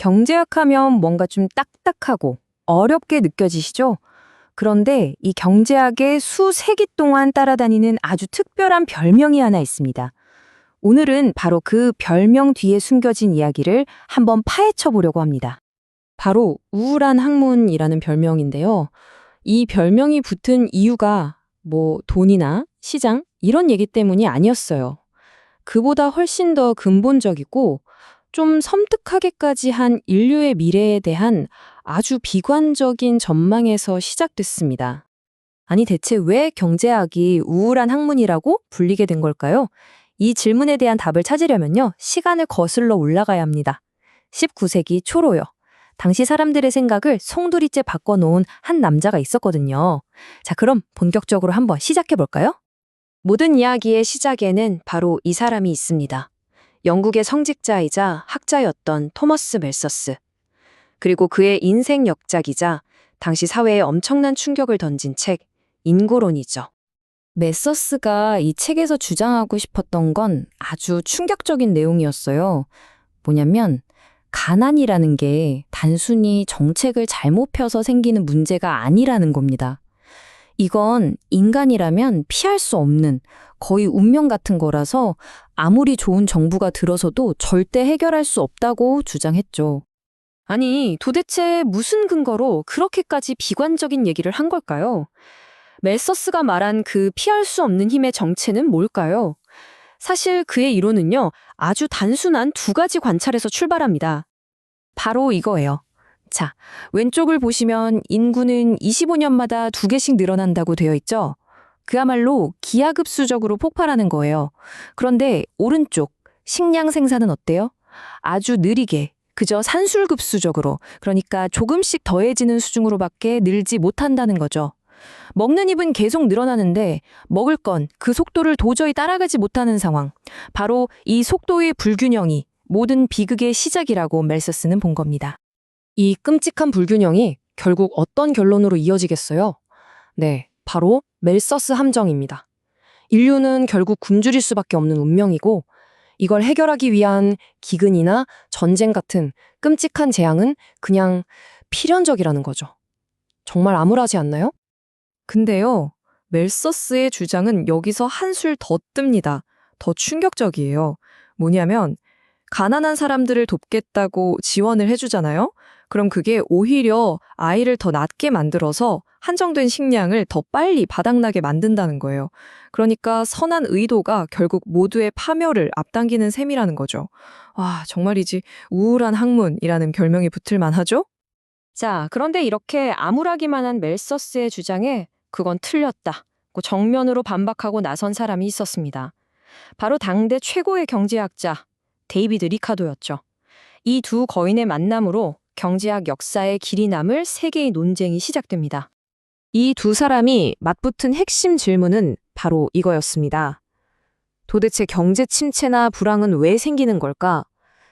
경제학 하면 뭔가 좀 딱딱하고 어렵게 느껴지시죠? 그런데 이 경제학의 수세기 동안 따라다니는 아주 특별한 별명이 하나 있습니다. 오늘은 바로 그 별명 뒤에 숨겨진 이야기를 한번 파헤쳐 보려고 합니다. 바로 우울한 학문이라는 별명인데요. 이 별명이 붙은 이유가 돈이나 시장 이런 얘기 때문이 아니었어요. 그보다 훨씬 더 근본적이고 좀 섬뜩하게까지 한 인류의 미래에 대한 아주 비관적인 전망에서 시작됐습니다. 아니 대체 왜 경제학이 우울한 학문이라고 불리게 된 걸까요? 이 질문에 대한 답을 찾으려면요, 시간을 거슬러 올라가야 합니다. 19세기 초로요. 당시 사람들의 생각을 송두리째 바꿔놓은 한 남자가 있었거든요. 자, 그럼 본격적으로 한번 시작해 볼까요? 모든 이야기의 시작에는 바로 이 사람이 있습니다. 영국의 성직자이자 학자였던 토머스 멜서스. 그리고 그의 인생 역작이자 당시 사회에 엄청난 충격을 던진 책, 인고론이죠. 멜서스가 이 책에서 주장하고 싶었던 건 아주 충격적인 내용이었어요. 뭐냐면 가난이라는 게 단순히 정책을 잘못 펴서 생기는 문제가 아니라는 겁니다. 이건 인간이라면 피할 수 없는 거의 운명 같은 거라서 아무리 좋은 정부가 들어서도 절대 해결할 수 없다고 주장했죠. 아니, 도대체 무슨 근거로 그렇게까지 비관적인 얘기를 한 걸까요? 멜서스가 말한 그 피할 수 없는 힘의 정체는 뭘까요? 사실 그의 이론은요, 아주 단순한 두 가지 관찰에서 출발합니다. 바로 이거예요. 자, 왼쪽을 보시면 인구는 25년마다 2개씩 늘어난다고 되어 있죠? 그야말로 기하급수적으로 폭발하는 거예요. 그런데 오른쪽, 식량 생산은 어때요? 아주 느리게, 그저 산술급수적으로, 그러니까 조금씩 더해지는 수준으로밖에 늘지 못한다는 거죠. 먹는 입은 계속 늘어나는데 먹을 건 그 속도를 도저히 따라가지 못하는 상황. 바로 이 속도의 불균형이 모든 비극의 시작이라고 멜서스는 본 겁니다. 이 끔찍한 불균형이 결국 어떤 결론으로 이어지겠어요? 네, 바로 멜서스 함정입니다. 인류는 결국 굶주릴 수밖에 없는 운명이고, 이걸 해결하기 위한 기근이나 전쟁 같은 끔찍한 재앙은 그냥 필연적이라는 거죠. 정말 암울하지 않나요? 근데요, 멜서스의 주장은 여기서 한술 더 뜹니다. 더 충격적이에요. 뭐냐면, 가난한 사람들을 돕겠다고 지원을 해주잖아요? 그럼 그게 오히려 아이를 더 낳게 만들어서 한정된 식량을 더 빨리 바닥나게 만든다는 거예요. 그러니까 선한 의도가 결국 모두의 파멸을 앞당기는 셈이라는 거죠. 와, 정말이지 우울한 학문이라는 별명이 붙을 만하죠? 자, 그런데 이렇게 암울하기만 한 멜서스의 주장에 그건 틀렸다, 정면으로 반박하고 나선 사람이 있었습니다. 바로 당대 최고의 경제학자 데이비드 리카도였죠. 이 두 거인의 만남으로 경제학 역사에 길이 남을 세계의 논쟁이 시작됩니다. 이 두 사람이 맞붙은 핵심 질문은 바로 이거였습니다. 도대체 경제 침체나 불황은 왜 생기는 걸까?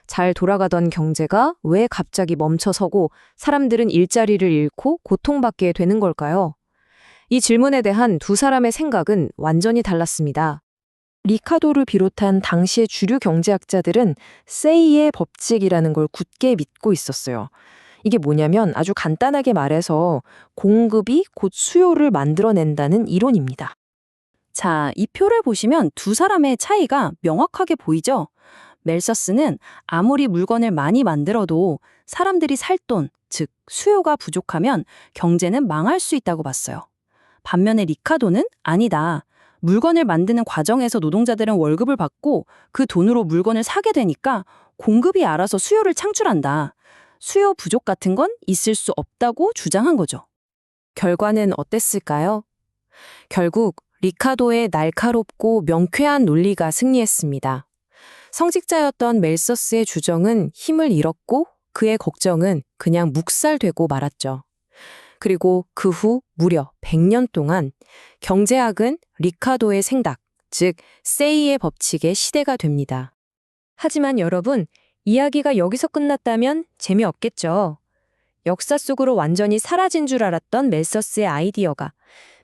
잘 돌아가던 경제가 왜 갑자기 멈춰서고 사람들은 일자리를 잃고 고통받게 되는 걸까요? 이 질문에 대한 두 사람의 생각은 완전히 달랐습니다. 리카도를 비롯한 당시의 주류 경제학자들은 세이의 법칙이라는 걸 굳게 믿고 있었어요. 이게 뭐냐면 아주 간단하게 말해서 공급이 곧 수요를 만들어낸다는 이론입니다. 자, 이 표를 보시면 두 사람의 차이가 명확하게 보이죠? 멜서스는 아무리 물건을 많이 만들어도 사람들이 살 돈, 즉 수요가 부족하면 경제는 망할 수 있다고 봤어요. 반면에 리카도는 아니다. 물건을 만드는 과정에서 노동자들은 월급을 받고 그 돈으로 물건을 사게 되니까 공급이 알아서 수요를 창출한다. 수요 부족 같은 건 있을 수 없다고 주장한 거죠. 결과는 어땠을까요? 결국 리카도의 날카롭고 명쾌한 논리가 승리했습니다. 성직자였던 멜서스의 주장은 힘을 잃었고 그의 걱정은 그냥 묵살되고 말았죠. 그리고 그 후 무려 100년 동안 경제학은 리카도의 생각, 즉 세이의 법칙의 시대가 됩니다. 하지만 여러분, 이야기가 여기서 끝났다면 재미없겠죠. 역사 속으로 완전히 사라진 줄 알았던 멜서스의 아이디어가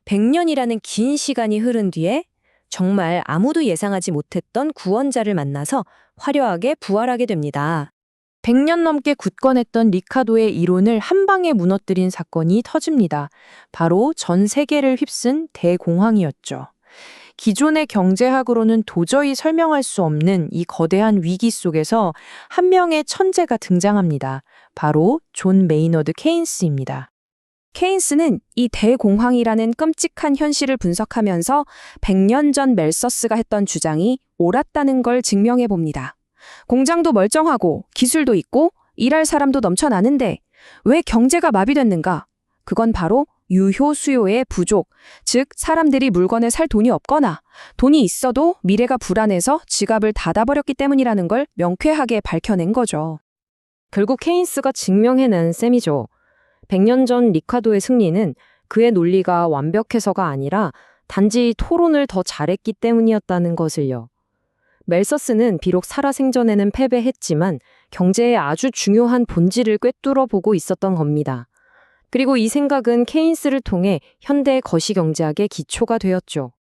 100년이라는 긴 시간이 흐른 뒤에 정말 아무도 예상하지 못했던 구원자를 만나서 화려하게 부활하게 됩니다. 100년 넘게 굳건했던 리카도의 이론을 한 방에 무너뜨린 사건이 터집니다. 바로 전 세계를 휩쓴 대공황이었죠. 기존의 경제학으로는 도저히 설명할 수 없는 이 거대한 위기 속에서 한 명의 천재가 등장합니다. 바로 존 메이너드 케인스입니다. 케인스는 이 대공황이라는 끔찍한 현실을 분석하면서 100년 전 멜서스가 했던 주장이 옳았다는 걸 증명해 봅니다. 공장도 멀쩡하고 기술도 있고 일할 사람도 넘쳐나는데 왜 경제가 마비됐는가? 그건 바로 유효 수요의 부족, 즉 사람들이 물건을 살 돈이 없거나 돈이 있어도 미래가 불안해서 지갑을 닫아버렸기 때문이라는 걸 명쾌하게 밝혀낸 거죠. 결국 케인스가 증명해낸 셈이죠. 100년 전 리카도의 승리는 그의 논리가 완벽해서가 아니라 단지 토론을 더 잘했기 때문이었다는 것을요. 멜서스는 비록 살아생전에는 패배했지만 경제의 아주 중요한 본질을 꿰뚫어 보고 있었던 겁니다. 그리고 이 생각은 케인스를 통해 현대 거시경제학의 기초가 되었죠.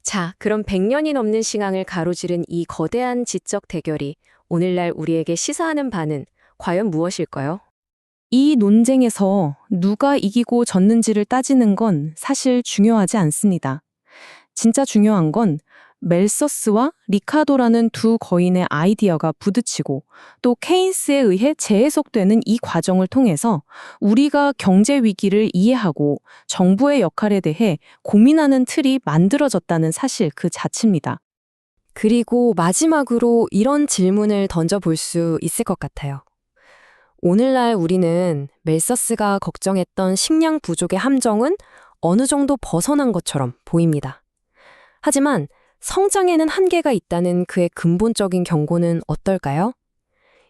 자, 그럼 100년이 넘는 시간을 가로지른 이 거대한 지적 대결이 오늘날 우리에게 시사하는 바는 과연 무엇일까요? 이 논쟁에서 누가 이기고 졌는지를 따지는 건 사실 중요하지 않습니다. 진짜 중요한 건 멜서스와 리카도라는 두 거인의 아이디어가 부딪히고 또 케인스에 의해 재해석되는 이 과정을 통해서 우리가 경제 위기를 이해하고 정부의 역할에 대해 고민하는 틀이 만들어졌다는 사실 그 자체입니다. 그리고 마지막으로 이런 질문을 던져볼 수 있을 것 같아요. 오늘날 우리는 멜서스가 걱정했던 식량 부족의 함정은 어느 정도 벗어난 것처럼 보입니다. 하지만 성장에는 한계가 있다는 그의 근본적인 경고는 어떨까요?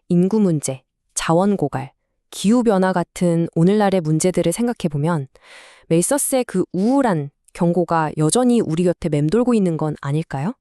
인구 문제, 자원 고갈, 기후변화 같은 오늘날의 문제들을 생각해보면 멜서스의 그 우울한 경고가 여전히 우리 곁에 맴돌고 있는 건 아닐까요?